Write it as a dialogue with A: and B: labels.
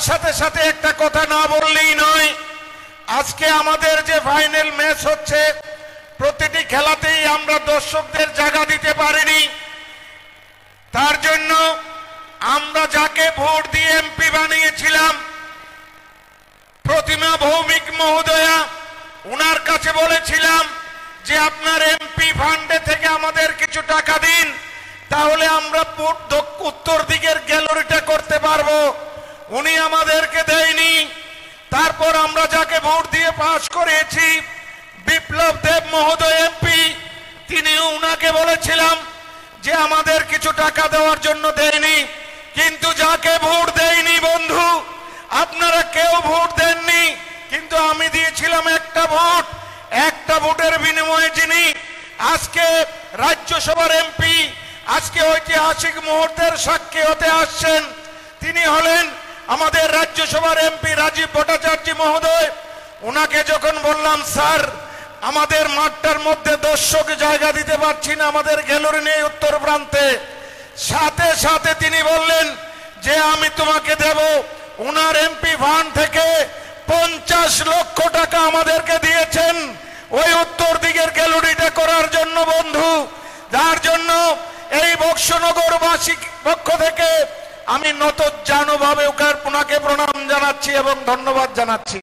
A: সাথে সাথে একটা কথা না বললেই নয়, আজকে আমাদের যে ফাইনাল ম্যাচ হচ্ছে প্রতিটি খেলাতেই আমরা দর্শকদের জায়গা দিতে পারিনি। তার জন্য আমরা যাকে ভোট দিয়ে এমপি বানিয়েছিলাম প্রতিমা ভৌমিক মহোদয়া, ওনার কাছে বলেছিলাম যে আপনার এমপি ফান্ডে থেকে আমাদের কিছু টাকা দিন, তাহলে আমরা উত্তর দিকের গ্যালারিটা করতে পারবো। উনি আমাদেরকে দেয়নি। তারপর আমরা যাকে ভোট দিয়ে পাস করেছি বিপ্লব দেব মহোদয় এমপি, তিনিও উনাকে বলেছিলাম যে আমাদের কিছু টাকা দেওয়ার জন্য দেয়নি। কিন্তু যাকে ভোট দেয়নি বন্ধু, আপনারা কেউ ভোট দেননি, কিন্তু আমি দিয়েছিলাম একটা ভোট। একটা ভোটের বিনিময়ে যিনি আজকে রাজ্যসভার এমপি, আজকে ঐতিহাসিক মুহূর্তের সাক্ষী হতে আসছেন, তিনি হলেন আমাদের রাজ্যসভার এমপি রাজীব ভট্টাচার্য মহোদয়। ওনাকে যখন বললাম স্যার আমাদের মাঠটার মধ্যে দর্শক জায়গা দিতে পারছি না, আমাদের গ্যালারি নেই উত্তর প্রান্তে, সাথে সাথে তিনি বললেন যে আমি তোমাকে দেব। ওনার এমপি ফান্ড থেকে 50 লক্ষ টাকা আমাদেরকে দিয়েছেন ওই উত্তর দিকের গ্যালারিটা করার জন্য বন্ধু। যার জন্য এই বক্সনগরবাসীর পক্ষ থেকে আমি নতজানুভাবে ওনাকে প্রণাম জানাচ্ছি এবং ধন্যবাদ জানাচ্ছি।